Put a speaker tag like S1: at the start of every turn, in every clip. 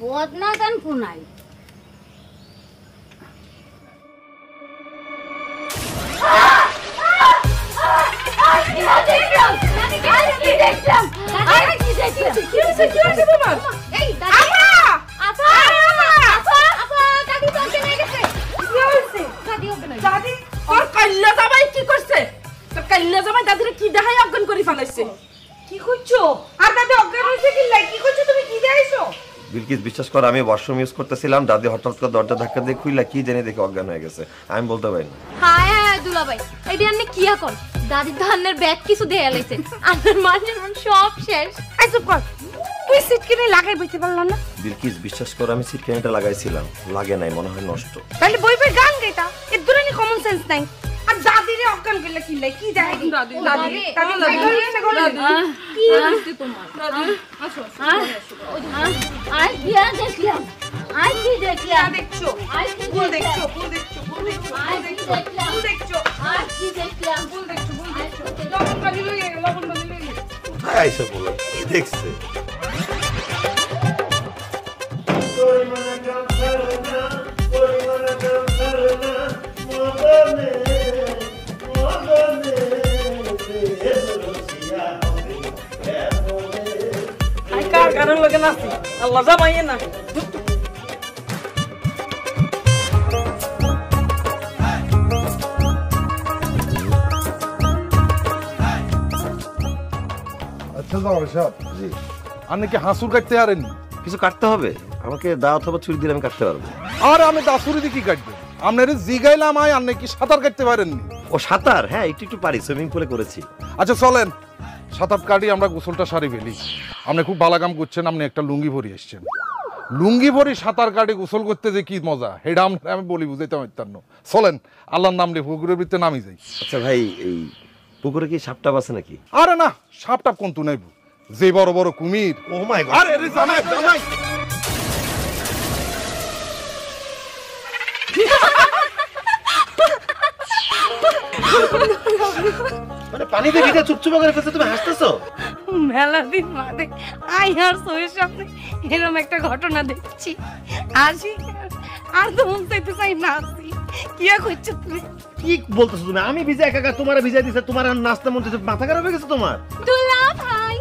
S1: বদনা গান কোনাই
S2: কি দেখাই অজ্ঞান করে ফেলাইছে কি করছো আর দাদি অজ্ঞান হয়েছে কি লাই কি করছো তুমি কি দেখাইছো
S3: বিলকিস বিশ্বাস কর আমি ওয়াশরুম ইউজ করতেছিলাম দাদি হঠাৎ করে দরজা ধাক্কা দিয়ে খুইলা কি জানি দেখে অজ্ঞান হয়ে গেছে আমি বলতে পারি না
S1: হায় হায় দুলাভাই এইটা আপনি কি এখন দাদি ধানের ব্যাগ কিছু দেয়া লাইছে আপনার মাঝে সব শেষ
S2: এই চুপ কর তুই সিট কিনে লাগাই বইতে পারলা না
S3: বিলকিস বিশ্বাস কর আমি সিট কিনেটা লাগাইছিলাম লাগে নাই মনে হয় নষ্ট
S2: তাহলে বই বই গান গাইতা এর দুরানি কমন সেন্স নাই আর দাদিরে অজ্ঞান করলে কি লাই কি দেখাই দাদি দাদি দাদি
S1: কি হইছে তোমার দাদি আসো আই বিয়া দেখলাম আই কি দেখলাম
S2: দেখছো
S1: আই কি
S2: ফুল দেখছো ফুল দেখছো ফুল দেখছো
S1: আই কি দেখলাম
S2: ফুল দেখছো
S1: আই কি দেখলাম
S2: ফুল দেখছো ফুল দেখছো লবণ বাজি লই লবণ বাজি লই
S3: কোথায় আইসা বলো কি দেখছে
S2: আই কার কারণ লাগে নাছি আল্লাহ জামাইয়ে না
S4: আচ্ছা জামাই সাহেব জি আপনি কি হাসুর কাটতে পারেন
S3: কিছু কাটতে হবে আমাকে দা অথবা ছুরি দিলে আমি কাটতে পারবো
S4: আর আমি দাসুরি দিয়ে কি কাটবো আপনার জিগাইলাম আপনি কি সাঁতার কাটতে পারেননি
S3: ও সাঁতার হ্যাঁ একটু একটু পারি সুইমিং পুলে করেছি
S4: আচ্ছা চলেন সাঁতার কাটি আমরা গোসলটা সারি ফেলি আপনি খুব ভালো কাম করছেন আপনি একটা লুঙ্গি ভরি এসছেন লুঙ্গি ভরি সাঁতার কাটি গোসল করতে যে কি মজা সেটা আমি বলি বুঝাইতে পারতাম না চলেন আল্লাহর নাম নিয়ে পুকুরের ভিতরে নামি যাই
S3: আচ্ছা ভাই এই পুকুরে কি সাপটাপ আছে নাকি
S4: আরে না সাপ টাপ কোন তু নাইব যে বড় বড় কুমির
S3: ও মাই গড
S4: আরে জামাই জামাই
S3: মানে পানিতে ভিজে চুপচুপ করে ফেলছে তুমি হাসতেছো
S2: মেলা দিন বাদে আই আর সোয়ের সামনে এরকম একটা ঘটনা দেখছি আসি আর তো মন চাইতে চাই না আসি কি করছো তুমি
S3: কি বলতেছো তুমি আমি ভিজে একা তোমার ভিজে দিছে তোমার আর নাচতে মন চাইছে মাথা খারাপ হয়ে গেছে তোমার
S1: দুলাভাই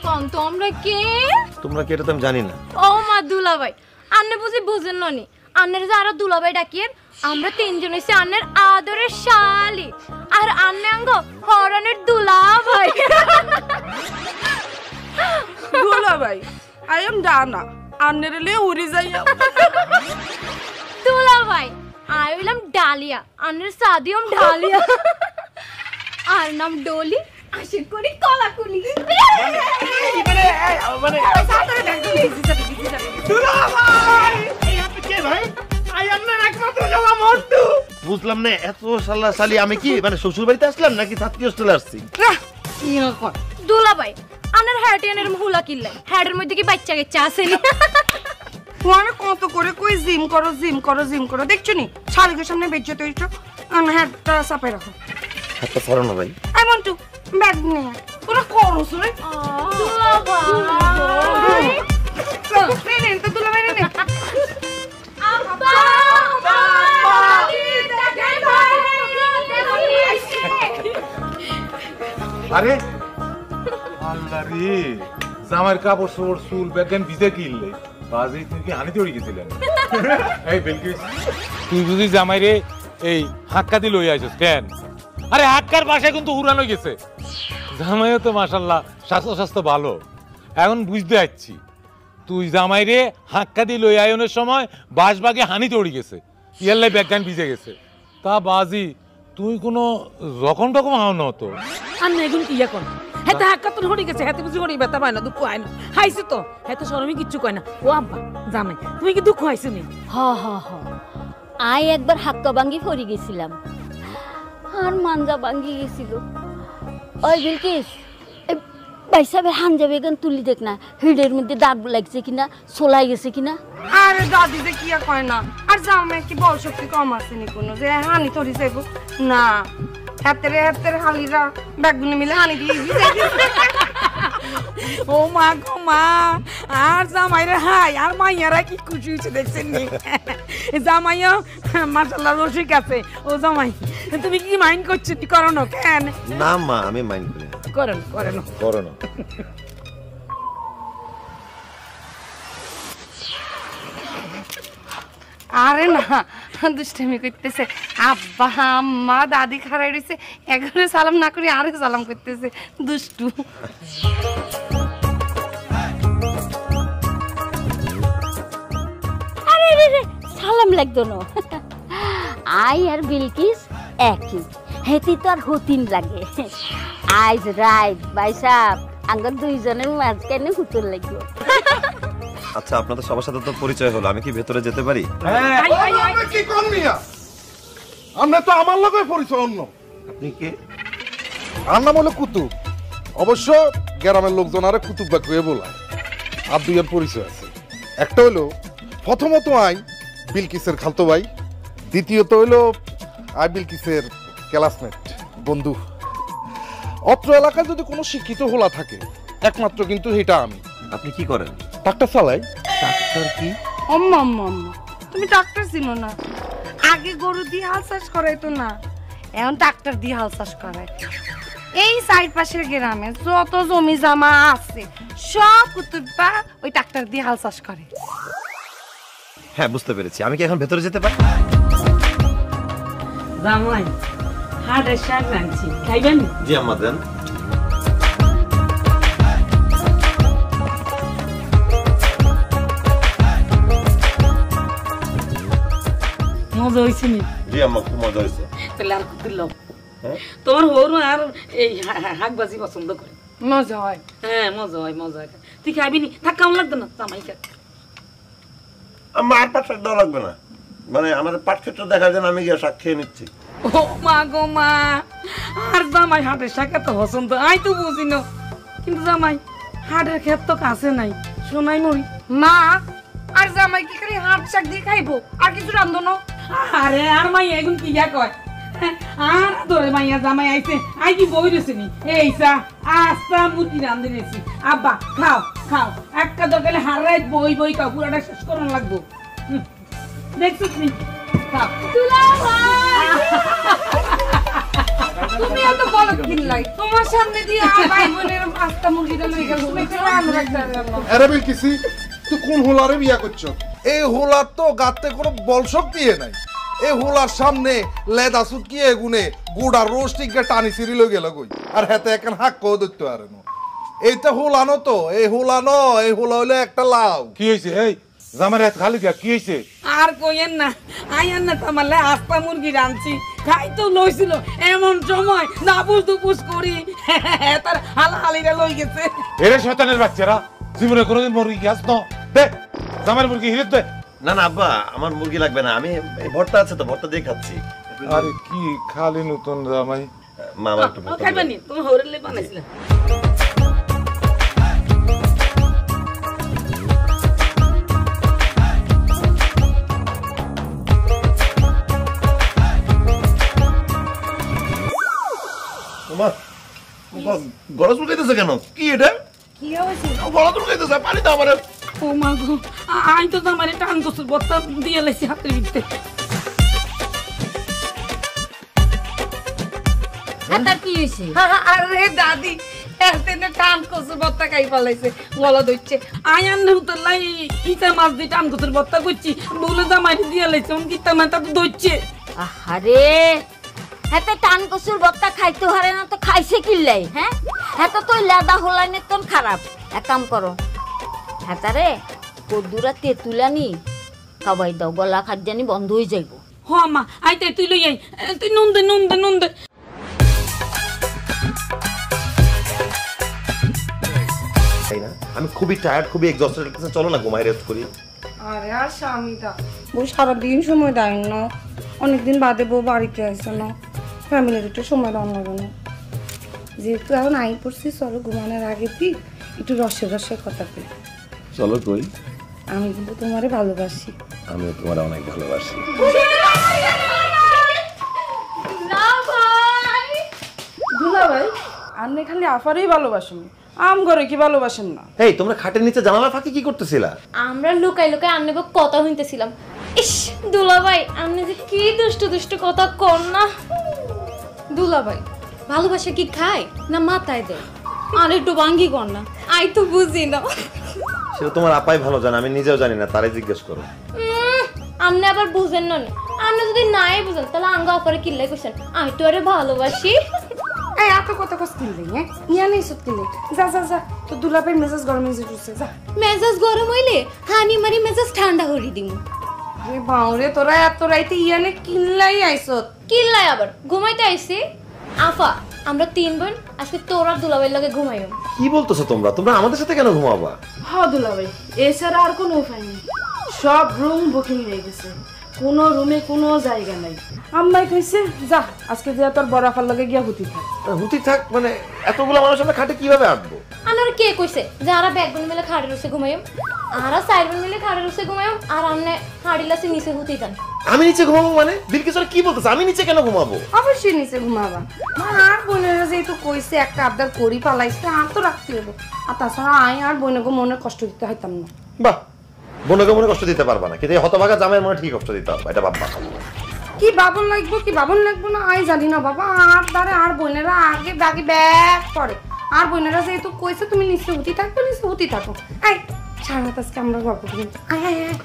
S1: কোন তোমরা কে
S3: তোমরা কি এটা তো আমি জানি না
S1: ও মা দুলাভাই আপনি বুঝি বুঝেন ননি আন্নের যারা দুলাভাই ডাকিয়েন আমরা তিনজন হইছে আন্নের আদরের শালি আর আন্নে আঙ্গ হরনের দুলাভাই
S2: দুলাভাই আই এম ডানা আন্নেরলে উড়ি যাইয়া
S1: দুলাভাই আই হইলাম ডালিয়া আন্নের সাদিয়ম ডালিয়া আর নাম ডলি আশিক করি কলাকুলি
S3: মানে
S4: দুলাভাই এই আপনি কে ভাই আই আপনার একমাত্র জামা মন্টু
S3: বুঝলাম না এত শালা শালি আমি কি মানে শ্বশুর বাড়িতে আসলাম নাকি ছাত্রী হোস্টেলে আসছি
S1: দুলাভাই আন্নের হ্যাটিয়ানের হুলা কিল্লাই হ্যাডের মধ্যে কি বাচ্চা কাচ্চা আসেনি
S2: ওখানে কত করে কই জিম করো জিম করো জিম করো দেখছো নি শালিকের সামনে বেজ্জত হইছো হ্যাডটা চাপাই রাখো
S3: হাতটা সরো না ভাই
S2: আই ওয়ান্ট টু ব্যাগ নে তোরা করো শুনে
S1: দুলাভাই
S2: নে নে তো দুলাভাই নে
S1: আব্বা
S5: আরে আল্লাহ রে জামার কাপড় চোপড় চুল বেগেন ভিজে কিনলে বাজি তুই কি হানিতে উড়ে গেছিলেন এই বিলকিস তুই বুঝি জামাই রে এই হাক্কা দি লই আইছস কেন আরে হাক্কার বাসায় কিন্তু উড়ানো গেছে জামাইও তো মাশাআল্লাহ স্বাস্থ্য ভালো এখন বুঝতে যাচ্ছি তুই জামাই রে হাক্কা দি লই আয়নের সময় বাসবাগে হানিতে উড়ে গেছে ইয়াল্লাই বেগেন ভিজে গেছে তা বাজি তুই কোনো রকম টকম হাও না তো
S6: আর না এখন কি এখন হেতে হাক্কাতন হরি গেছে হেতে বুঝি হরি ব্যথা পায় না দুঃখ হয় না হাইছে তো হেতে শরমই কিচ্ছু কয় না ও আব্বা জামাই তুমি কি দুঃখ হইছে নি
S1: হ হ হ আই একবার হাক্কা ভাঙ্গি পড়ে গেছিলাম আর মানজা ভাঙ্গি গেছিল ওই বিলকিস ভাই সাহেবের হাঞ্জা বেগান তুলি দেখ না হিডের মধ্যে দাগ লাগছে কিনা সোলাই গেছে কিনা
S2: আরে দাদি যে কি কয় না আর জামাই কি বল শক্তি কম আছে নি কোনো যে হানি তরি যাইব না হাতের হালিরা ব্যাগগুলো মিলে হানি দিয়ে
S6: ও মা গো মা, আর জামাইরা হাই আর মাইয়ারা কি খুশি হয়েছে দেখছেন নি? জামাইও মাশাআল্লাহ রসিক আছে। ও জামাই তুমি কি মাইন্ড করছো? কি করো না কেন?
S3: না মা, আমি মাইন্ড করি না।
S6: করেন করেন।
S3: করো না।
S2: আরে না, দুষ্টামি করতেছে। আব্বা আম্মা দাদি খারাই রয়েছে, একবারে সালাম না করি আরে সালাম করতেছে, দুষ্টু।
S1: আরে রে রে, সালাম লাগতো না। আই আর বিলকিস একই, হেতি তো আর হতিন লাগে। আইজ রাইট ভাই সাহেব, আঙ্গর দুইজনের মাঝখানে হুতুর লাগলো।
S3: আচ্ছা, আপনাদের সবার সাথে তো পরিচয় হলো, আমি কি ভেতরে যেতে পারি?
S4: কি কোন মিয়া, আমরা তো আমার লগে পরিচয় অন্য।
S3: আপনি কে?
S4: আর নাম হলো কুতুব। অবশ্য গ্রামের লোকজন আরে কুতুব বা কয়ে বলায়। আর দুইয়ের পরিচয় আছে। একটা হইলো প্রথমত আই বিলকিসের খালতো ভাই, দ্বিতীয়ত হইলো আই বিলকিসের ক্লাসমেট বন্ধু। অত্র এলাকায় যদি কোনো শিক্ষিত হোলা থাকে একমাত্র কিন্তু এটা আমি।
S3: আপনি কি করেন?
S4: ডাক্তার চালাই।
S3: ডাক্তার কি?
S2: আম্মা আম্মা আম্মা, তুমি ডাক্তার চিনো না? আগে গরু দিয়ে হাল চাষ করাইতো না, এখন ডাক্তার দিয়ে হাল চাষ করায়। এই সাইড পাশের গ্রামে যত জমি জমা আছে সব কুতুব্বা ওই ডাক্তার দিয়ে হাল চাষ করে।
S3: হ্যাঁ, বুঝতে পেরেছি। আমি কি এখন ভেতরে যেতে পারি?
S6: জামাই হাটের শাক রাঁধছি, খাইবেন?
S3: জি আম্মা, দেন।
S6: মজা হয়েছে নি?
S3: জি আম্মা, খুব মজা হয়েছে।
S6: তাহলে আর কুতুর লোক
S3: হ্যাঁ?
S6: তোমার হরু আর এই হাঁক বাজি পছন্দ করে।
S2: মজা হয়।
S6: হ্যাঁ মজা হয়, মজা হয়। তুই খাবি নি? থাক, কেমন লাগতো না? জামাই খা।
S3: আম্মা, আর পাট শাক দেওয়া লাগবে না, মানে আমাদের পাট ক্ষেত্র দেখার জন্য আমি গিয়ে শাক খেয়ে নিচ্ছি।
S6: ও মা গো মা, আর জামাই হাটের শাক এত পছন্দ, আই তো বুঝি না। কিন্তু জামাই হাটের ক্ষেত তো কাছে নাই, শোনাই নই।
S2: মা আর জামাই কি করে হাট শাক দিয়ে খাইবো? আর কিছু রান্ধো না?
S6: আরে আর মাই এখন কি যা কয়, আর ধরে মাইয়া জামাই আইছে, আই কি বই রয়েছে নি? এই চা আস্তা মুরগি রান্ধে নিয়েছি। আব্বা খাও খাও, একটা দরকারে হারাই বই বই খাও, পুরাটা শেষ করানো লাগবো। দেখছো তুমি? খাও।
S2: তুমি এত বলো কিনলাই, তোমার সামনে দিয়ে আর ভাই বোনের আস্তা মুরগিটা লই গেল, তুমি একটু রান্না রাখতে পারো।
S4: আরে বিলকিসি, তুই কোন হোলারে বিয়া করছ? এই হোলার তো গাতে কোনো বল শক্তি নাই। এই হোলার সামনে লেদা সুটকিয়ে গুনে গুড়া রোস্টিকে টানি সিরি লই গেল কই, আর হাতে এখন হাক কো ধরতে পারে না। এইটা হোলানো তো, এই হোলানো, এই হোলা হইলে একটা লাউ।
S5: কি হয়েছে? এই জামার হাত খালি দিয়া কি হয়েছে?
S6: আর কইেন না, আইয়ান না তামালে আস্তা মুরগি রাঁধছি, খাই তো লইছিল, এমন সময় নাপুস দুপুস করি তার হালাহালিরা লই গেছে।
S5: এরে শয়তানের বাচ্চারা, জীবনে কোনোদিন মুরগি খাস না? দে জামার মুরগি হিরে দে।
S3: না না আব্বা, আমার মুরগি লাগবে না, আমি এই ভর্তা আছে তো, ভর্তা দিয়ে খাচ্ছি।
S5: আরে কি খালি নতুন জামাই।
S3: মা, আমার একটু ভর্তা
S6: খাইবা
S3: দিবেন?
S6: নি? তুমি হরেলে বানাইছিলা।
S3: তোমার গলা চুলকাইতেছে কেন? কি এটা?
S2: কি হয়েছে?
S3: গলা চুলকাইতেছে, পানি দাও আমার।
S6: ও মা গো, আই তো জামাইরে টান কসুর বত্তা দিয়ে লাইছি হাতের ভিতরে।
S1: হাতার কি হয়েছে?
S2: আরে দাদি, এতদিনে টান কচু ভর্তা খাই ফেলাইছে, গলা ধরছে।
S6: আয়ান হুতলাই ইতা মাছ দিয়ে টান কসুর বত্তা করছি, বলে জামাইরে দিয়ে লাইছে, অন কিতা মাথা তো ধরছে।
S1: আহারে, হাতে টান কচুর বত্তা খাইতে হারে না তো খাইছে কিল্লাই? হ্যাঁ, হাতে তো লেদা হোলাইনে তো খারাপ। এক কাম করো, হাতারে কদ্দুরা তেঁতুলানি খাওয়াই দাও, গলা খাদ্যানি বন্ধ হয়ে যাইব।
S6: হ মা, আইতে তুই লই আই, তুই নুন দে নুন দে নুন দে।
S3: তাই না? আমি খুবই টায়ার্ড, খুবই এক্সস্টেড লাগতেছে, চলো না ঘুমাই রেস্ট করি।
S2: আরে আর স্বামীটা বউ সারাদিন সময় দেয় না, অনেকদিন বাদে বউ বাড়িতে আসে না, ফ্যামিলির একটু সময় দেওয়া লাগে না। যেহেতু এখন আই পড়ছি, চলো ঘুমানোর আগে দিক একটু রসে রসে কথা কই।
S3: চলো কই।
S2: আমি কিন্তু তোমারে ভালোবাসি।
S3: আমিও তোমার অনেক ভালোবাসি।
S2: দুলা ভাই, আপনি খালি আফারই ভালোবাসেন,
S6: আম ঘরে কি ভালোবাসেন না?
S3: এই তোমরা খাটের নিচে জানালা ফাঁকি কি করতেছিলা?
S7: আমরা লুকাই লুকাই আন্নাকে কথা হইতেছিলাম। ইস দুলাভাই আন্না যে কি দুষ্টু দুষ্টু কথা কর না। দুলাভাই ভালোবাসা কি খায় না মাথায় দেয়? আর একটু ভাঙ্গি কর না, আই তো বুঝি না।
S3: সেটা তোমার আপাই ভালো জানে, আমি নিজেও জানি না, তারাই জিজ্ঞেস করো।
S7: আপনি আবার বুঝেন না, আপনি যদি নাই বুঝেন তাহলে আঙ্গা অপরে কিল্লাই কইছেন আমি তো আরে ভালোবাসি।
S2: এই এত কথা কস কিনলে হ্যাঁ ইয়া নেই সত কিনলে যা যা যা তো দুলাপের মেজাজ গরম হয়ে যাচ্ছে যা।
S7: মেজাজ গরম হইলে হানি মারি মেজাজ ঠান্ডা করে দিমু।
S2: রে বাউরে তোরা এত রাইতে ইয়ানে কিনলাই আইছত?
S7: কিল্লাই আবার ঘুমাইতে আইছি। আফা আমরা 3 বোন আজকে তোর আর দুলাভাইয়ের লগে ঘুমাইও।
S3: কি বলতেছো তোমরা? তোমরা আমাদের সাথে কেন ঘুমাবা?
S6: হ্যাঁ দুলাভাই, এছাড়া আর কোনো উপায় নেই। সব রুম বুকিং হয়ে গেছে, কোনো রুমে কোনো জায়গা নাই। আম্মাই কইছে যা আজকে যে তোর বড় আফার লগে গিয়া হুতি থাক।
S3: হুতি থাক মানে এতগুলো মানুষ আমরা খাটে কিভাবে আটবো?
S7: আনার কে কইছে যারা ব্যাগ বোন মিলে খাড়ে রসে ঘুমাইও, আরা সাইড বোন মিলে খাড়ে রসে ঘুমাইও, আর আমনে হাড়িলাসে নিচে হুতি যান।
S3: আমি নিচে ঘুমাবো মানে? বিলকিস কি বলতেছ? আমি নিচে কেন ঘুমাবো?
S2: অবশ্যই নিচে ঘুমাবা। আর বোনেরা যেহেতু কইছে একটা আবদার করি পালাইছে আর তো রাখতে হবে। আর তাছাড়া আয় আর বোনকে মনে কষ্ট দিতে হইতাম না।
S3: বাহ, বোনকে মনে কষ্ট দিতে পারবা না, কিন্তু এই হতভাগা জামাইয়ের মনে ঠিক কষ্ট দিতে হবে, এটা ভাববা।
S2: কি বাবন লাগবো কি বাবন লাগবো না আই জানি না বাবা। আর দ্বারে আর বোনেরা আগে বাগে ব্যাগ করে। আর বোনেরা যেহেতু কইছে তুমি নিচে হুতি থাকবে নিচে হুতি থাকো। আই সারা রাত আজকে আমরা গল্প করি। আয় আয় আয়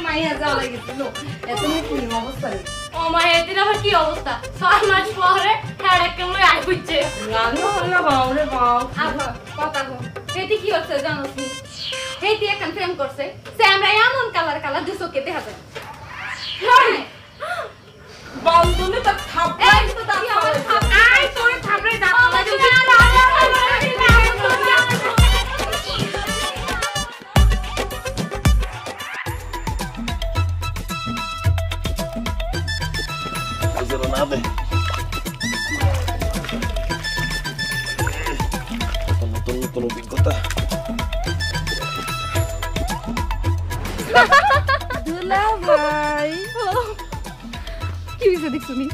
S2: মাইয়া যাওয়া লাগেছিল এত ফিল্ম অবস্থা রে।
S7: ও মা এদিন আবার কি অবস্থা? 6 মাস পরে হ্যাঁ একদম লই আই বুঝছে।
S2: রান্না হলো বাউরে বাউ।
S7: আবা কথা কো হেতি কি হচ্ছে জানোস নি? হেতি এখন প্রেম করছে সে আমরা এমন কালার কালার দুসোকে দেখা যায়।
S6: বন্ধনে তো থাপড়াই
S7: এই তো দাও আমার থাপ
S2: আই তোরে থাপড়ে দাও
S3: নতুন অভিজ্ঞতা।
S7: দুলাভাই কি হইছে দেখছনি?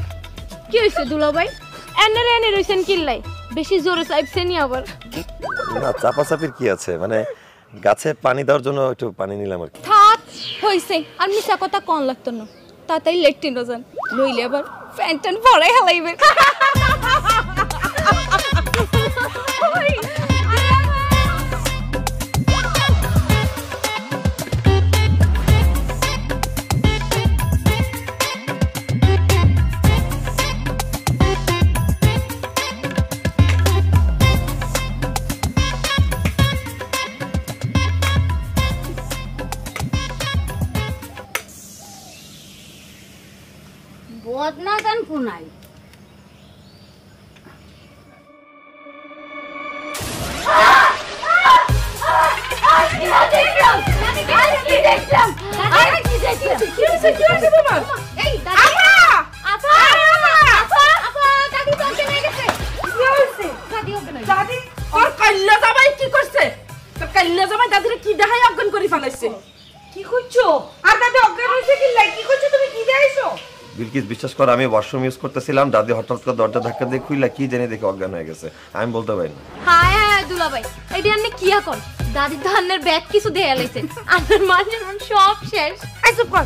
S7: কি হইছে দুলাভাই? এনে রইছেন কিল্লাই বেশি জোরে চাইছেনি আবার।
S3: না চাপাচাপির কি আছে, মানে গাছে পানি দেওয়ার জন্য একটু পানি নিলাম আর কি।
S7: থাক হইছে আর মিছা কথা কোন লাগতো না, তাড়াতাড়ি লেট্রিন যান নইলে আবার ফ্যান্টন পরে হালাইবে।
S1: বদনা গান কোনাই
S6: দাদি ওর কাল্লা জামাই কি করছে? তোর কাল্লা জামাই দাদিরে কি দেখাই অজ্ঞান করে ফেলাইছে? কি কইছো?
S2: আর দাদি অজ্ঞান হইছে কি লাই কি কইছো তুমি কি দেখাইছো?
S3: বিলকিস বিশ্বাস কর, আমি ওয়াশরুম ইউজ করতেছিলাম, দাদি হঠাৎ করে দরজা ধাক্কা দিয়ে খুইলা কি জানি দেখে অজ্ঞান হয়ে গেছে। আমি বলতে পারি না।
S7: হায় হায় দুলাভাই এডি আন্নে কি এখন? দাদি ধানের ব্যাগ কিছু দেয়া লাইছে আর মাঝে সব শেষ।
S2: আই চুপ কর,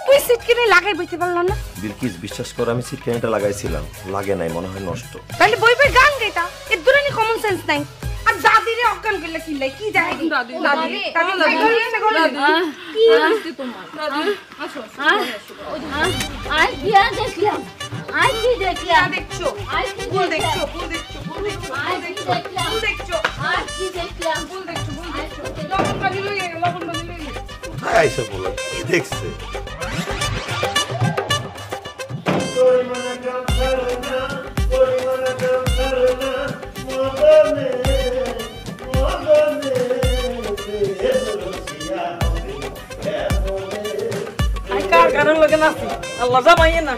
S2: তুই সিট কিনে লাগাই বইতে পারলাম না?
S3: বিলকিস বিশ্বাস কর, আমি সিটকানিটা লাগাইছিলাম, লাগে নাই, মনে হয় নষ্ট।
S2: তাহলে বই বই গান গাইতা, এর দুরানি কমন সেন্স নাই। আর দাদিরে অজ্ঞান করলে কি লাই কি দেখাই দি? দাদি দাদি
S1: কি হইছে তোমার? আই কি দেখলাম, আই কি দেখলাম,
S2: দেখছো
S1: আই কি
S2: ফুল দেখছো
S1: দেখলাম,
S2: ফুল দেখছো ফুল দেখছো
S1: আই কি দেখলাম,
S2: ফুল দেখছো
S1: আই কি দেখলাম,
S2: ফুল দেখছো ফুল দেখছো লবণ বাজি লই লবণ বাজি লই
S3: আইসা বলো কি দেখছে?
S6: আই কার কারণ লাগে নাছি আল্লাহ জামাইয়ে না।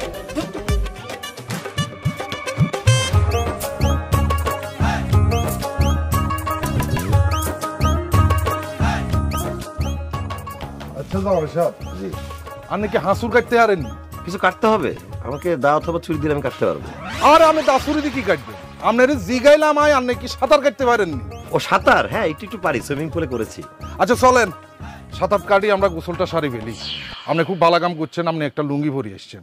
S4: আচ্ছা জামাই সাহেব,
S3: জি
S4: আপনি কি হাসুর কাটতে পারেন?
S3: কিছু কাটতে হবে? আমাকে দা অথবা ছুরি দিলে আমি কাটতে পারবো।
S4: আর আমি দাসুরি দিয়ে কি কাটবেন? আপনার জিগাইলাম আপনি কি সাঁতার কাটতে পারেননি?
S3: ও সাঁতার, হ্যাঁ একটু একটু পারি, সুইমিং পুলে করেছি।
S4: আচ্ছা চলেন সাঁতার কাটি আমরা গোসলটা সারি ফেলি। আপনি খুব ভালো কাম করছেন, আপনি একটা লুঙ্গি পরে এসছেন।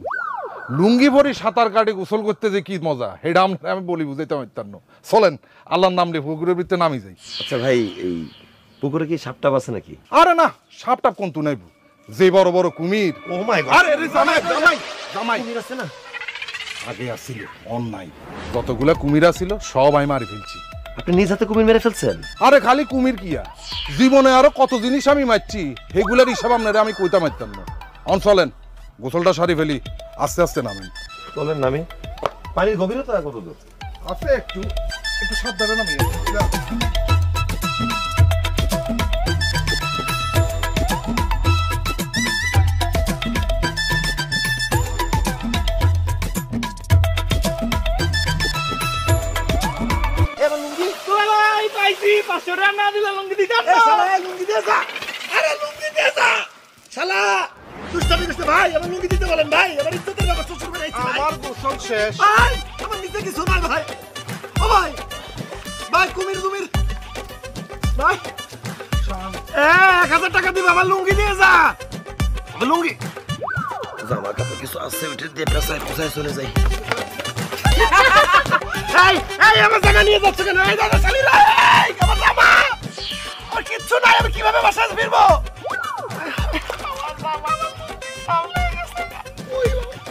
S4: লুঙ্গি পরে সাঁতার কাটি গোসল করতে যে কি মজা সেটা আমি বলি বুঝাইতে পারতাম না। চলেন আল্লাহর নাম নিয়ে পুকুরের ভিতরে নামি যাই।
S3: আচ্ছা ভাই, এই পুকুরে কি সাপ টাপ আছে নাকি?
S4: আরে না, সাপ টাপ কোন তুই যে বড় বড় কুমির।
S3: ও মাই গড,
S4: আরে জামাই জামাই জামাই
S3: কুমির আছে না?
S4: আগে আসছিল অন্যায়, যতগুলা কুমির আছিল সব আমি মারি ফেলছি।
S3: আপনি নিজ হাতে কুমির মেরে ফেলছেন?
S4: আরে খালি কুমির কিয়া, জীবনে আরো কত জিনিস আমি মারছি, সেগুলার হিসাব আপনারা আমি কইতা মারতাম না। অন চলেন গোসলটা সারি ফেলি, আস্তে আস্তে নামেন।
S3: চলেন নামি। পানির গভীরতা কত দূর
S4: আছে? একটু একটু সাবধানে নামিয়ে। আমার গোসল শেষ।
S3: জামা কাপড় কিছু আছে, উঠে দিয়ে পেছায় পেছায় চলে যাই।
S8: আমার জায়গা নিয়ে যাচ্ছে কেন? এই দাদা শালিরা, আমার জামা আর কিচ্ছু নাই, আমি কিভাবে বাসায় ফিরবো?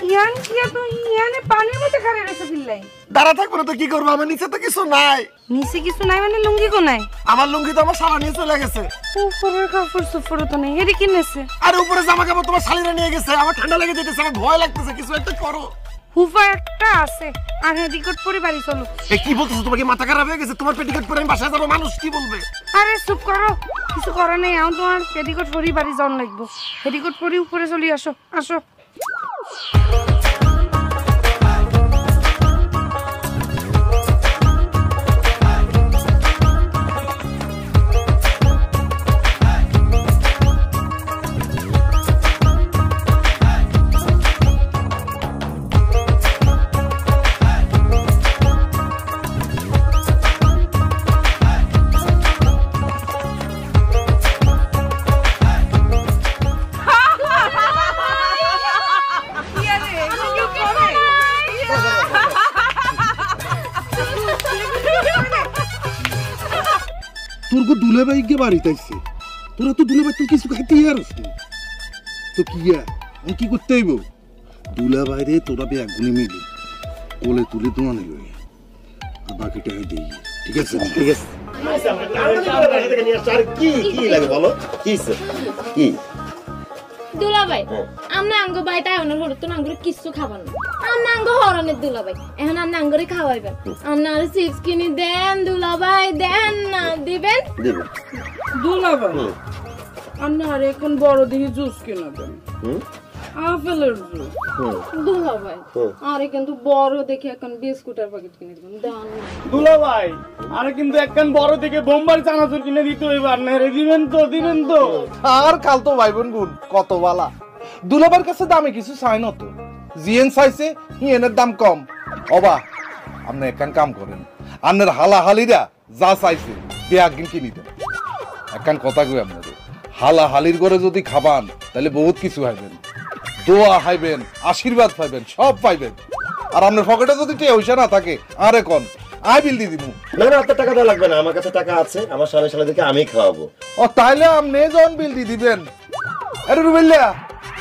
S2: ইয়ান কিয়া তো ইয়ানে পানির মধ্যে খারে রেখে দিলাই।
S8: দাঁড়া থাকবো না তো কি করবো? আমার নিচে তো কিছু নাই।
S2: নিচে কিছু নাই মানে লুঙ্গি কো নাই?
S8: আমার লুঙ্গি তো আমার সারা নিয়ে চলে গেছে।
S2: উপরের কাপড় সুপড় তো নেই, এটি কিনেছে।
S8: আর উপরে জামা কাপড় তোমার শালিরা নিয়ে গেছে। আমার ঠান্ডা লেগে যেতেছে, আমার ভয় লাগতেছে, কিছু একটা করো।
S2: হুফা একটা আছে আর হেডিকট পরে বাড়ি চলো।
S8: এই কি বলতেছো? তোমার কি মাথা খারাপ হয়ে গেছে? তোমার পেটিকোট পরে আমি বাসায় যাবো, মানুষ কি বলবে?
S2: আরে চুপ করো, কিছু করা নেই। এখন তোমার পেটিকোট পরেই বাড়ি যাওয়ান লাগবো। পেটিকোট পরে উপরে চলে আসো, আসো।
S8: তোর দুলে ভাই গিয়ে বাড়িতে আইছে, তোরা তো দুলে ভাই তো কিছু খাইতে আর তো কি করতে হইব? দুলা বাইরে তোরা বে একগুলি মিলি কোলে তুলে তোমার নেবে, আর বাকিটা দিই। ঠিক আছে?
S3: ঠিক আছে। কি কি লাগে বলো? কি কি
S7: দুলাভাই আমরা আঙ্গ বাইটা অনেক হরতো না, আঙ্গুরে কিছু খাবার না। আমরা আঙ্গ হরনের দুলাভাই, এখন আমরা আঙ্গুরে খাওয়াইবেন। আপনার চিপস কিনে দেন দুলাভাই, দেন না দিবেন?
S6: দুলাভাই আপনার এখন বড় দেখে জুস কিনে দেন, আপেলের জুস।
S7: দুলাভাই আরে কিন্তু বড় দেখে এখন বিস্কুটের প্যাকেট কিনে দিবেন, দেন।
S9: দুলাভাই আরে কিন্তু একখান বড় থেকে বোম্বার চানাচুর কিনে দিতে হইবে, আর নেড়ে দিবেন তো, দিবেন তো।
S4: আর কাল তো ভাই বোন গুণ কত বালা, দুলাবার কাছে দামে কিছু চাই না তো, জিএন চাইছে হিয়েনের দাম কম। অবা আপনি একখান কাম করেন, আপনার হালাহালিরা যা চাইছে বেয়াগিন কিনি দেন। একখান কথা কই আপনাদের, হালাহালির করে যদি খাবান তাহলে বহুত কিছু হাইবেন, দোয়া হাইবেন, আশীর্বাদ পাইবেন, সব পাইবেন। আর আপনার পকেটে যদি টেউসা না থাকে আরে কোন আই বিল দিয়ে দিব।
S3: না না, আপনার টাকা দেওয়া লাগবে না, আমার কাছে টাকা আছে, আমার সালে সালেদেরকে আমি খাওয়াবো।
S4: ও তাইলে আপনি যখন বিল দিয়ে দিবেন। আরে রুবেলিয়া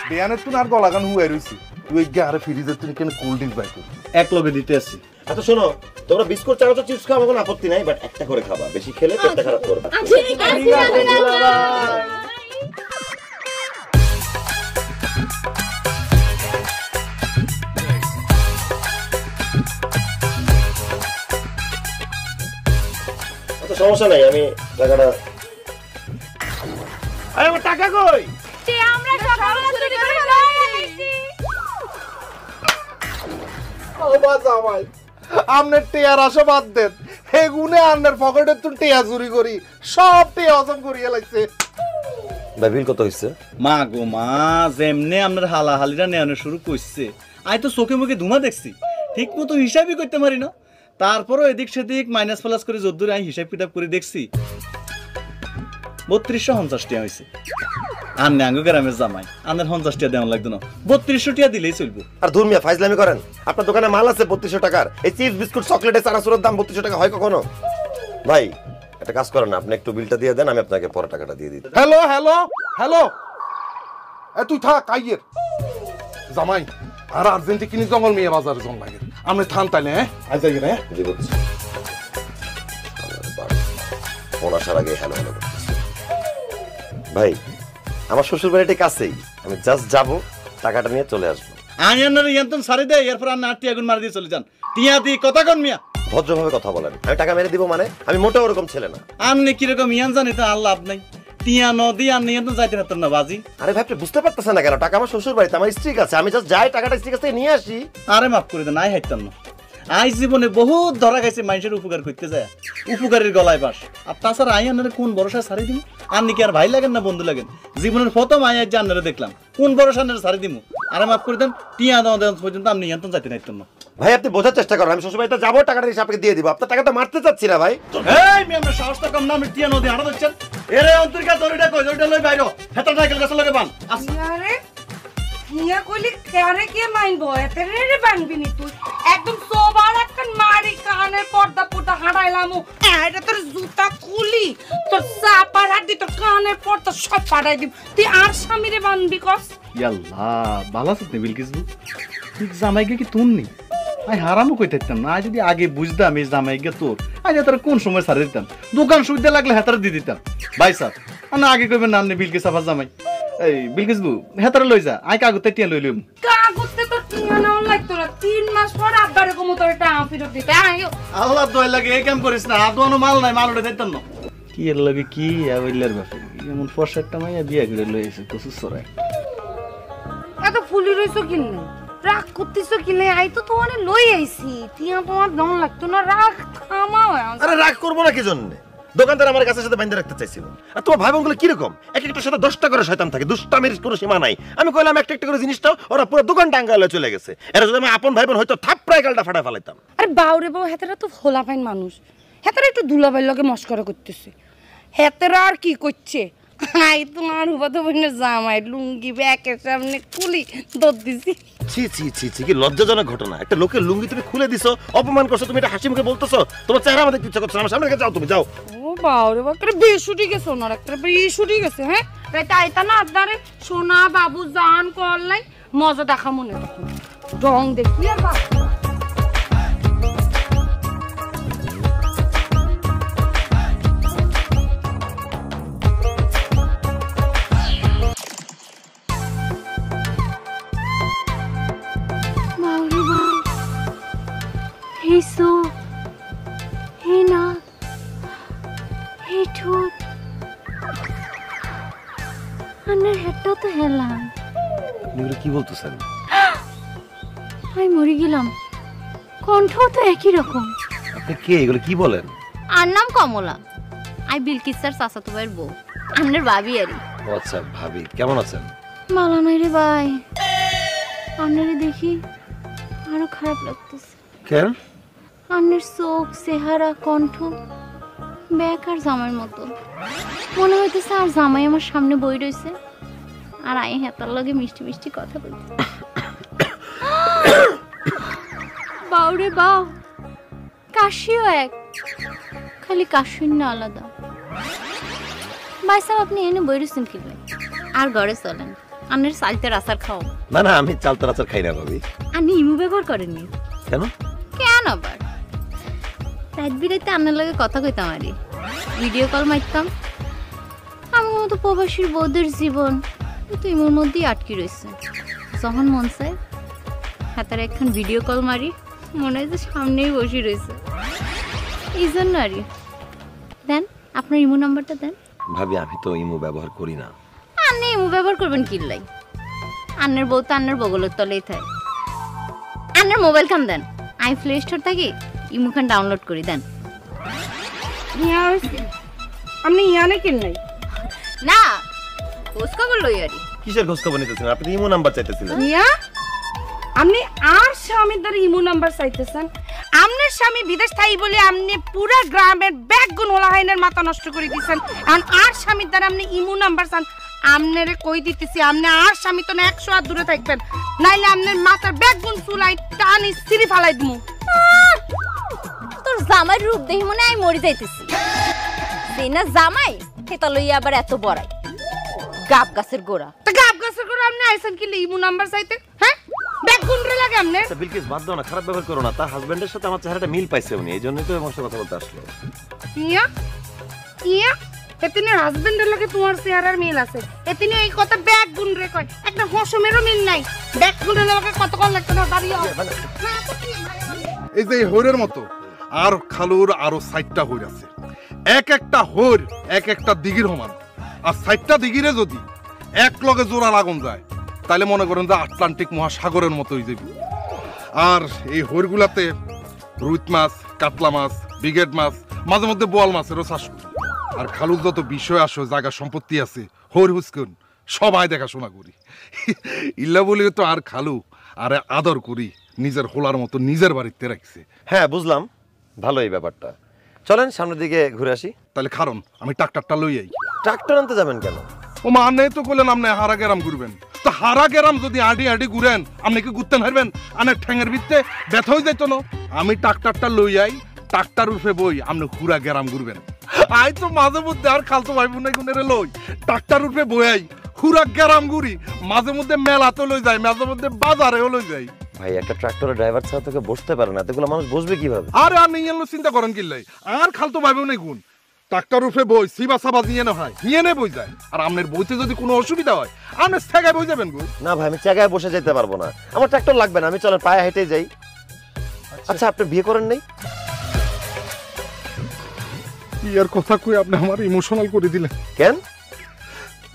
S4: বেয়ানের তুই আর গলাগান হুয়ে রইছি, তুই গিয়ে আরে ফ্রিজের তুই কেন কোল্ড ড্রিঙ্ক বাই করবি?
S3: এক লগে দিতে আসি। আচ্ছা শোনো, তোমরা বিস্কুট চানাচুর চিপস খাও, আমার কোনো আপত্তি নাই, বাট একটা করে খাবা, বেশি খেলে পেটটা খারাপ করবে।
S7: ঠিক আছে দুলাভাই।
S3: আচ্ছা সমস্যা নাই, আমি টাকাটা।
S9: আরে আমার টাকা কই?
S7: আমরা সকালে চুরি করে লাইছি।
S4: ওবা জামাই আমনে টিয়ার আসো বাদ দেন, হে গুনে আমনের পকেটে তুই টিয়া চুরি করি, সব টিয়া হজম করিয়ে লাগছে।
S3: ভাই বিল কত হইছে?
S9: মা গো মা, যেমনে আপনার হালাহালিরা নেওয়ানো শুরু করছে আই তো চোখে মুখে ধুমা দেখছি, ঠিক মতো হিসাবই করতে পারি না। তারপরও এদিক সেদিক মাইনাস প্লাস করে যদ্দূর আমি হিসাব কিতাব করে দেখছি 3250 টাকা হয়েছে। আন্নে আঙ্গু গ্রামের জামাই, আন্নের 50 টাকা দেওয়া লাগতো না, 3200 টাকা দিলেই চলবো।
S3: আর ধর্মিয়া ফাইজলামি করেন, আপনার দোকানে মাল আছে 3200 টাকার, এই চিপস বিস্কুট চকলেটের চানাচুরের দাম 3200 টাকা হয় কখনো? ভাই একটা কাজ করেন, আপনি একটু বিলটা দিয়ে দেন, আমি আপনাকে পরে টাকাটা দিয়ে দিই।
S4: হ্যালো হ্যালো হ্যালো, এ তুই থাক আইয়ের জামাই, আর আর্জেন্টি কিনি জঙ্গল মেয়ে বাজারে জন লাগে, আপনি থান তাইলে। হ্যাঁ আজ যাই রে,
S3: জি বলছি ফোন আসার আগে হ্যালো হ্যালো করতেছি। ভাই আমার শ্বশুর বাড়িটা কাছেই, আমি জাস্ট যাব, টাকাটা নিয়ে চলে আসবো।
S9: আমি আন্নার ইয়ান্তন সারি দেয়, এরপর আন্না 8 টাকা মারি দিয়ে চলে যান। টিয়া দি কথা কন মিয়া,
S3: ভদ্রভাবে কথা বলেন, আমি টাকা মেরে দিব মানে? আমি মোটেও ওরকম ছেলে না।
S9: আন্নে কিরকম ইয়ান জানি তো আর লাভ নাই, টিয়া নদী আন্নে ইয়ান্তন যাইতে পারতেন না বাজি।
S3: আরে ভাই আপনি বুঝতে পারতেছেন না কেন? টাকা আমার শ্বশুর বাড়িতে, আমার স্ত্রী কাছে, আমি জাস্ট যাই টাকাটা স্ত্রীর কাছে নিয়ে আসি।
S9: আরে মাফ করে দেন, আই হাইতাম না। আই জীবনে বহুত ধরা খাইছে মানুষের উপকার করতে যায়, উপকারের গলায় বাস। আর তাছাড়া আই আন্নারে কোন ভরসা সারি দিমু? আন্নি কি আর ভাই লাগেন না বন্ধু লাগেন? জীবনের প্রথম আই আজ আন্নারে দেখলাম, কোন ভরসা আন্নারে সারি দিমু? আরে মাফ করে দেন, টিয়া দেওয়া দেওয়া পর্যন্ত আপনি ইয়ান্তন যাইতে নাইতেন না।
S3: ভাই আপনি বোঝার চেষ্টা করেন, আমি শ্বশুর বাড়িতে যাবো, টাকাটা এসে আপনাকে দিয়ে দিব। আপনার টাকাটা মারতে চাচ্ছি না ভাই।
S9: এই মি আমরা সাহসটা কম না, আমি টিয়া নদী হাঁটা দিচ্ছেন। এরে অন্তরিকা দড়িটা কই, দড়িটা লই বাইরো, হেতা সাইকেল গাছে লাগে বান।
S2: আরে হিয়া কইলি কারে কে মাইনবো? এতে রে বানবি নি তুই? একদম সবার একটা মারি কানের পর্দা পর্দা হাঁটাইলাম। এটা তোর জুতা খুলি, তোর চাপার হাড্ডি, তোর কানের পর্দা সব পাঠাই দিব। তুই আর স্বামীরে বানবি কস?
S9: ইয়াল্লাহ বালা সুতনে বিলকিস বু, তুই জামাইকে কি তুন নি? আই হারামও কইতাম না, আই যদি আগে বুঝতাম এই জামাইকে তোর, আই তোর কোন সময় ছাড়ে দিতাম, দোকান সুবিধা লাগলে হেতারে দিয়ে দিতাম। ভাই স্যার না আগে কইবেন না, আপনি বিলকিস আবার জামাই। এই বিলকিস বু হেতারে লই যা, আই কাগজে টিয়া লই লইম।
S2: কাগজে তো টিয়া নাও লাগতো না, 3 মাস পর আব্বারে কমু তোর টাকা ফেরত দিতে। আয়ো
S9: আল্লাহ দয় লাগে, এই কাম করিস না, আদোনো মাল নাই, মাল ওটা দিতাম না। কি এর লাগে কি আইলার বাপে এমন ফর্সারটা মাইয়া বিয়া করে লই এসে কসু সরাই।
S2: এত ফুলি রইছো কিনে, রাগ করতেছো কিনে? আই তো তোমারে লই আইছি, টিয়া তোমার দম লাগতো না, রাগ থামাও।
S3: আরে রাগ করবো না কি জন্য? দোকানদার আমার কাছে সাথে বাইন্ধে রাখতে চাইছিল। আর তোমার ভাই বোনগুলো কিরকম, এক একটার সাথে 10টা করে শয়তান থাকে, দুষ্টামির কোনো সীমা নাই। আমি কইলাম একটা একটা করে জিনিসটাও, ওরা পুরো দোকান টাঙ্গালে চলে গেছে। এরা যদি আমি আপন ভাই বোন হয়তো থাপড়ায় গালটা ফাটা ফেলাইতাম।
S2: আরে বাউরে বাউ, হেতারা তো ফোলা পাইন মানুষ, হেতারা একটু দুলাভাইয়ের লগে মস্করা করতেছে। হেতারা আর কি করছে? আই তোমার হুবাতো বোনের জামাই লুঙ্গি ব্যাকের সামনে খুলি দৌড় দিছি।
S3: ছি ছি ছি ছি, কি লজ্জাজনক ঘটনা! একটা লোকের লুঙ্গি তুমি খুলে দিছো, অপমান করছো, তুমি এটা হাসি মুখে বলতেছো, তোমার চেহারা আমাদের ইচ্ছা করছো, আমার সামনে থেকে যাও, তুমি যাও।
S2: ও বাউরে বাউ, একটা বেশুটি গেছে, ওনার একটা বেশুটি গেছে। হ্যাঁ রাইতে আইতা না আপনারে সোনা বাবু জান করলাই মজা দেখা মনে, তখন রং দেখি আর বাপ।
S1: Hey so, hey na, hey ঠোঁট, আন্নার হেডটা তো হেলাম।
S3: এগুলো কি বলতেছেন?
S1: আমি মরে গেলাম, কণ্ঠ তো একই রকম।
S3: আপনি কে? এগুলো কি বলেন?
S1: আর নাম কমলা, আই বিলকিস স্যার চাচাতো ভাইয়ের বউ, আপনার ভাবি আরি।
S3: ও আচ্ছা, ভাবি কেমন আছেন?
S1: ভালো নাই রে ভাই, আপনারে দেখি আরো খারাপ লাগতেছে।
S3: কেন?
S1: আপনার চোখ, চেহারা, কণ্ঠ বেকার জামাইয়ের মতো মনে হইতেছে। আর জামাই আমার সামনে বই রয়েছে, আর আই হেতার লগে মিষ্টি মিষ্টি কথা বলতে। বাউরে বাউ, কাশিও এক, খালি কাশির না আলাদা। ভাই সাহেব আপনি এনে বই রয়েছেন কি ভাই? আর ঘরে চলেন, আপনার চালতের আচার খাও।
S3: না না, আমি চালতার আচার খাই না ভাবি।
S1: আপনি ইমু ব্যবহার করেননি
S3: কেন?
S1: কেন আবার? রাত বিরাইতে আপনার লগে কথা কইতাম, আরে ভিডিও কল মারতাম। আমার মতো প্রবাসীর বউদের জীবন তো ইমুর মধ্যেই আটকে রয়েছে। যখন মন চায় হাতার একখান ভিডিও কল মারি, মনে হয় যে সামনেই বসে রয়েছে। এই জন্য আরে দেন আপনার ইমো নাম্বারটা দেন।
S3: ভাবি আমি তো ইমো ব্যবহার করি না।
S1: আপনি ইমো ব্যবহার করবেন কিল্লাই? আন্নার বউ তো আন্নার বগলের তলেই থাকে। আন্নার মোবাইল খান দেন, আই প্লে স্টোর থেকে ইমো খান ডাউনলোড করে দেন।
S2: আপনি ইয়ানে কিন নাই
S1: না খোঁজ খবর লই আরি।
S3: কিসের খোঁজ খবর নিতেছেন? আপনি ইমো নাম্বার চাইতেছিলেন।
S2: মিয়া আপনি আর স্বামীর দ্বারা ইমো নাম্বার চাইতেছেন? আপনার স্বামী বিদেশ থাই বলে আপনি পুরা গ্রামের ব্যাগগুন ওলাহাইনের মাথা নষ্ট করে দিচ্ছেন, আর স্বামীর দ্বারা আপনি ইমো নাম্বার চান? আপনারে কই দিতেছি, আপনি আর স্বামী তো না 100 হাত দূরে থাকবেন, নাইলে আপনার মাথার ব্যাগগুন চুলাই টানি সিঁড়ি ফালাই দিমু।
S1: তোর জামাই রূপ দেখি মনে হয় মরি যাইতেছি। না জামাই হেতা লইয়া আবার এত বড়াই গাব গাছের গোড়া।
S2: তা গাব গাছের গোড়া আপনি আইছেন কি ইমো নাম্বার চাইতে? হ্যাঁ, ব্যাগ কোন রে লাগে আপনি?
S3: আচ্ছা বিলকিস বাদ দাও না, খারাপ ব্যবহার করো না। তার হাজবেন্ডের সাথে আমার চেহারাটা মিল পাইছে উনি, এইজন্যই তো আমার সাথে কথা বলতে আসলো।
S2: ইয়া ইয়া এতিনে হাজবেন্ডের লাগে তোমার চেহারার মিল আছে, এতিনে এই কথা ব্যাগ গুন রে কয়, একটা হসমেরও মিল নাই। ব্যাগ গুনের লাগে কত কল লাগতে না দাঁড়িয়ে।
S4: এই যে হইরের মতো আর খালুর আরো 60টা হইর আছে, এক একটা হইর এক একটা দিঘির সমান। আর 60টা দিঘিরে যদি এক লগে জোড়া লাগুন যায় তাহলে মনে করেন যে আটলান্টিক মহাসাগরের মতো হয়ে যাবে। আর এই হইরগুলাতে রুইত মাছ, কাতলা মাছ, ব্রিগেড মাছ, মাঝে মধ্যে বোয়াল মাছেরও চাষ করি। আর খালুর যত বিষয় আসে, জায়গা সম্পত্তি আছে, হইর হুসকুন সবাই দেখাশোনা করি। ইল্লা বলি তো আর খালু আরে আদর করি, নিজের হোলার মতো নিজের বাড়িতে রাখছে।
S3: হ্যাঁ বুঝলাম, ভালো এই ব্যাপারটা। চলেন সামনের দিকে ঘুরে আসি।
S4: তাহলে কারণ আমি ট্রাক্টরটা লই আই।
S3: ট্রাক্টর আনতে যাবেন কেন?
S4: ও মা আনে তো কইলেন আপনি হারা গেরাম ঘুরবেন, তো হারা গেরাম যদি আডি আডি ঘুরেন আপনি কি ঘুরতেন হারবেন? আনের ঠ্যাঙের ভিত্তে ব্যথা হয়ে যাইতো না। আমি ট্রাক্টরটা লই আই, ট্রাক্টর উঠে বই আপনি হুরা গেরাম ঘুরবেন। আই তো মাঝে মধ্যে আর খালতো ভাই বোনে গুনেরে লই ট্রাক্টর উঠে বই আই, হুরা গেরাম ঘুরি। মাঝে মধ্যে মেলাতে লই যাই, মাঝে মধ্যে বাজারেও লই যাই।
S3: ভাই একটা ট্রাক্টরের ড্রাইভার ছাড়া তোকে বসতে পারে না, এতগুলো মানুষ বসবে কিভাবে?
S4: আরে আপনি এলো চিন্তা করেন কিল্লাই, আর খালতো ভাই বোনে গুণ ট্রাক্টর উঠে বই সিবা সাবা নিয়ে না হয়, নিয়ে নে বই যায়। আর আপনার বইতে যদি কোনো অসুবিধা হয় আপনি জায়গায় বই যাবেন গো।
S3: না ভাই আমি জায়গায় বসে যেতে পারবো না, আমার ট্রাক্টর লাগবে না, আমি চলেন পায়ে হেঁটে যাই। আচ্ছা আপনি বিয়ে করেন নাই?
S4: ইয়ার কথা কই আপনি আমার ইমোশনাল করে দিলেন
S3: কেন?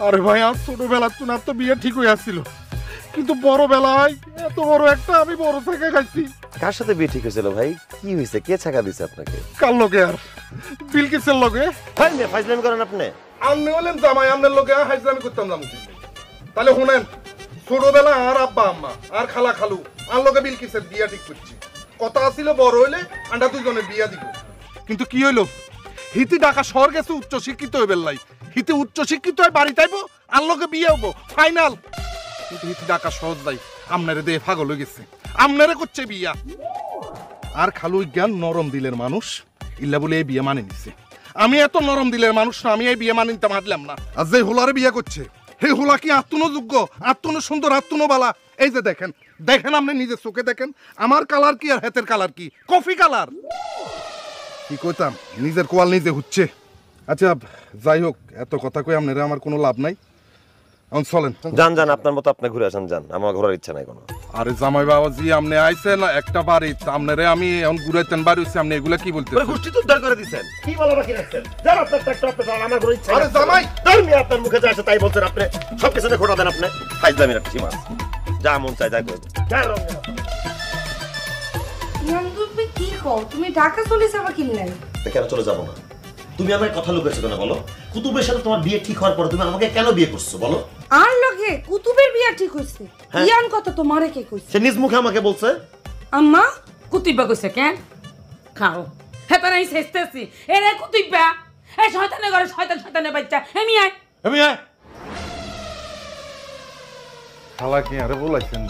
S4: আরে ভাই আজ ছোটবেলা তো বিয়ে ঠিক হয়ে আসছিল, কিন্তু বড় বেলায় এত বড় একটা আমি বড় থেকে খাইছি।
S3: কার সাথে বিয়ে ঠিক হয়েছিল ভাই? কি হয়েছে? কে ছাকা দিছে আপনাকে?
S4: কার লগে? আর বিলকিসের লগে।
S3: ভাই না ফাইজলামি করেন আপনি।
S4: আপনি হলেন জামাই, আপনার লগে হাইজলামি করতাম না। তাহলে শুনেন, ছোটবেলা আর আব্বা আম্মা আর খালা খালু আর লগে বিলকিসের বিয়া ঠিক করছি। কথা আসছিল বড় হইলে আন্ডা দুজনের বিয়া দিব। কিন্তু কি হইলো, হিতি ঢাকা শহর গেছে উচ্চ শিক্ষিত হইবে লাই, হিতি উচ্চ শিক্ষিত হয়ে বাড়ি তাইবো আর লগে বিয়ে হবো ফাইনাল। কিন্তু হিতি ঢাকা সহজ নাই, আমনারে দিয়ে পাগল হয়ে গেছে, আমনারে করছে বিয়া। আর খালু জ্ঞান নরম দিলের মানুষ, ইল্লা বলে এই বিয়ে মানে নিচ্ছে। আমি এত নরম দিলের মানুষ না, আমি এই বিয়ে মানে নিতে পারলাম না। আর যে হোলারে বিয়ে করছে সেই হোলা কি আত্মনো যোগ্য, আত্মনো সুন্দর, আত্মনো বালা? এই যে দেখেন দেখেন আপনি নিজের চোখে দেখেন, আমার কালার কি আর হাতের কালার কি? Coffee colour. কি কইতাম, নিজের কোয়াল নিজে হচ্ছে। আচ্ছা যাই হোক, এত কথা কই আপনারা আমার কোনো লাভ নাই। এখন চলেন
S3: যান যান, আপনার মতো আপনি ঘুরে আসেন, যান, আমার ঘোরার ইচ্ছা নাই কোনো।
S4: আরে জামাই বাবাজি আপনি আইছেন একটা বাড়ি, আপনারে আমি এখন ঘুরাইতেন বাড়ি হইছে, আপনি এগুলা কি বলতেছেন?
S3: গোষ্ঠী তো উদ্ধার করে দিবেন, কি বলা বাকি রাখছেন? যান আপনার ট্রাক্টর আপনি চালান, আমার ঘোরার ইচ্ছা।
S4: আরে জামাই
S3: ধর্মী আপনার মুখে যা আছে তাই বলছেন আপনি, সব কিছু খোটা দেন আপনি। ফাইজলামি রাখছি মাছ, যা মন চাই তাই করবেন।
S2: তুমি কি কও? তুমি ঢাকা চলে যাবা কি নাই?
S3: কেন চলে যাবো না? তুমি আমার কথা লুকাইছো কেন বলো? কুতুবের সাথে তোমার বিয়ে ঠিক হওয়ার পর তুমি আমাকে কেন বিয়ে করছো বলো?
S2: আর লগে কুতুবের বিয়া ঠিক হইছে, ইয়ান কথা তোমারে কে কইছে?
S3: সে নিজ মুখে আমাকে বলছে।
S2: আম্মা
S6: কুতিবা কইছে কেন? খাও হেতার আই শেষতেছি এরে কুতিবা, এই শয়তানে ঘরে শয়তান শয়তানের বাচ্চা। আমি আয়
S4: খালা কি আরে বলাইছেন?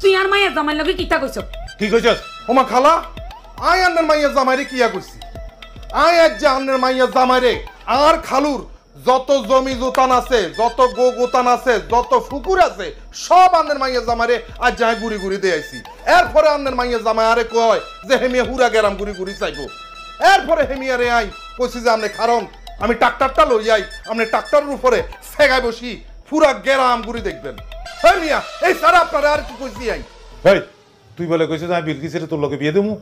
S6: তুই আর মায়ের জামাই লগে কিতা কইছ?
S5: কি কইছস?
S4: ওমা খালা আই আন্নের মাইয়া জামাইরে কিয়া কইছি? আই এক যে আন্নের মাইয়া জামাইরে আর খালুর যত জমি জোতান আছে, যত গো গোতান আছে, যত ফুকুর আছে, সব আন্নের মাইয়া জামাইরে আজ যাই গুড়ি গুড়ি দিয়ে আইছি। এরপরে আন্নের মাইয়া জামাই আরে কয় যে হেমিয়া হুরা গেরাম গুড়ি গুড়ি চাইবো। এরপরে হেমিয়ারে আই কইছি যে আপনি কারণ আমি ট্রাক্টরটা লই যাই, আপনি ট্রাক্টরের উপরে সেগায় বসি পুরা গেরাম গুড়ি দেখবেন। হেমিয়া এই সারা আপনারা আর কি কইছি আই?
S5: ভাই তুই বলে কইছিস আমি বিলকিসের তোর লগে বিয়ে দেবো?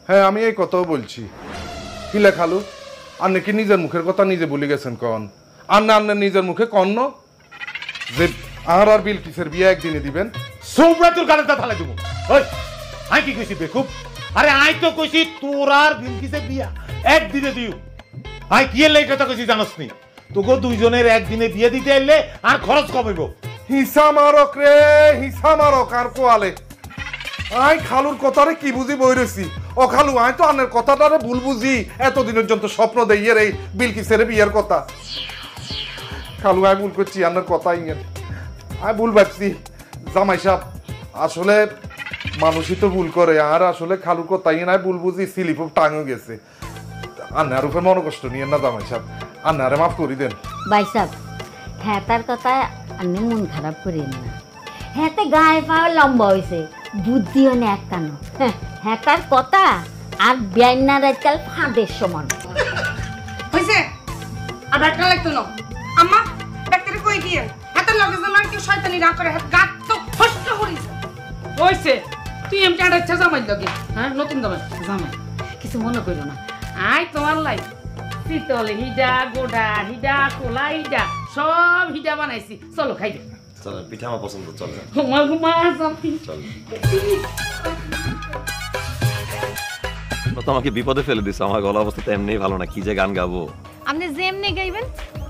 S4: হ্যাঁ আমি এই কথাও বলছি। কি লেখালু আপনি কি নিজের মুখের কথা নিজে বলে গেছেন? কন আন্না নিজের মুখে কন্ন যে আর বিলকিসের বিয়ে একদিনে দিবেন?
S5: সোমরা তোর গালে তা থালে দেবো। ওই আই কি কইছি বেকুব? আরে আই তো কইছি তোর আর বিলকিসের বিয়া একদিনে দিও। আই কি এর কথা কইছি জানোস নি? তোকে দুইজনের একদিনে বিয়ে দিতে এলে আর খরচ কম হইব।
S4: হিসা মারক রে হিসা মারক আর কোয়ালে আই খালুর কথারে কি বুঝি বই রইছি ও খালু আই তো আনের কথাটারে ভুল বুঝি এতদিনের জন্য স্বপ্ন দেইয়ের এই বিলকিসের বিয়ের কথা খালু আই ভুল করছি আনের কথা ইঙ্গেন আই ভুল ভাবছি জামাই সাহেব আসলে মানুষই তো ভুল করে আর আসলে খালুর কথা ইঙ্গেন আই ভুল বুঝি স্লিপ অফ টাঙও গেছে আন্নার উপরে মনে কষ্ট নিয়েন না জামাই সাহেব আন্নারে মাফ করে দেন
S1: ভাই সাহেব হ্যাঁ তার কথা আপনি মন খারাপ করেন না হ্যাঁ তো গায়ে পাওয়া লম্বা হয়েছে বুদ্ধিও না এক কানো হ্যাঁ তার কথা আর ব্যান্না রাজকাল ফাঁদের সমান
S2: হইছে আর ব্যাগটা লাগতো না আম্মা ব্যাগটা কই দিয়ে এত লগে জামাই কেউ শয়তানি না করে গাত তো ফস্ট করিস
S6: হইছে তুই এমনি আড়াইছা জামাই লগে হ্যাঁ নতুন জামাই কিছু মনে করো না আই তোমার লাই শীতল হিডা গোডা হিডা কোলা হিডা সব হিডা বানাইছি চলো খাই দে
S3: চল পিঠা আমার পছন্দ চল
S6: ঘুমা ঘুমা যাবি
S3: চল তো আমাকে বিপদে ফেলে দিছো আমার গলা অবস্থা তো এমনিই ভালো না কি যে গান গাবো
S7: আপনি যেমনি গাইবেন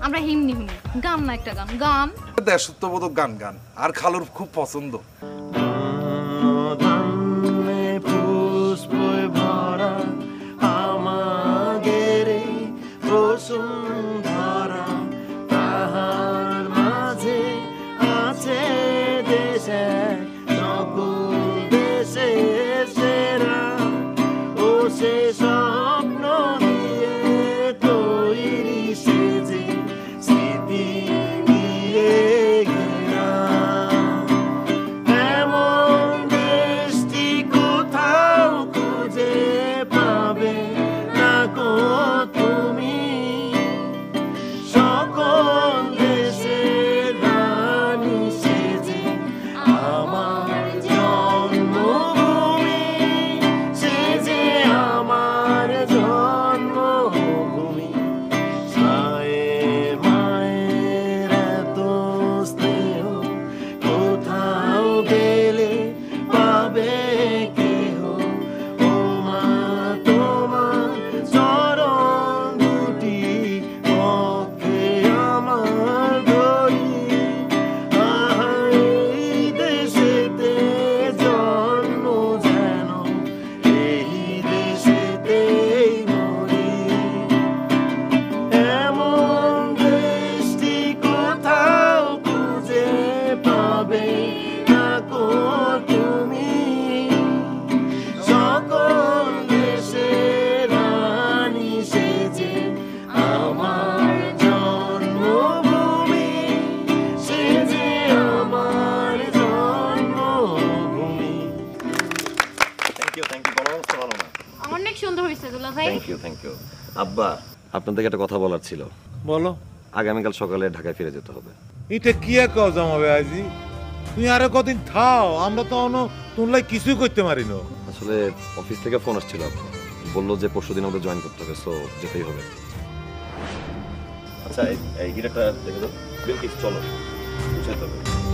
S7: আমরা হিমনি হুনি গান না একটা গান গান
S4: দেশত্ববোধক গান গান আর খালুর খুব পছন্দ
S3: আব্বা আপনাদের একটা কথা বলার ছিল
S5: বলো
S3: আগামীকাল সকালে ঢাকায় ফিরে যেতে হবে
S5: এটা কি এক জামাবে আজি তুই আরো কদিন থাও আমরা তো তোমলাই কিছুই করতে পারি না
S3: আসলে অফিস থেকে ফোন আসছিল আপু বললো যে পরশুদিন আমাদের জয়েন করতে হবে সো যেতেই হবে আচ্ছা এই গিটারটা দেখে দাও বিলকিস চলো বুঝাতে হবে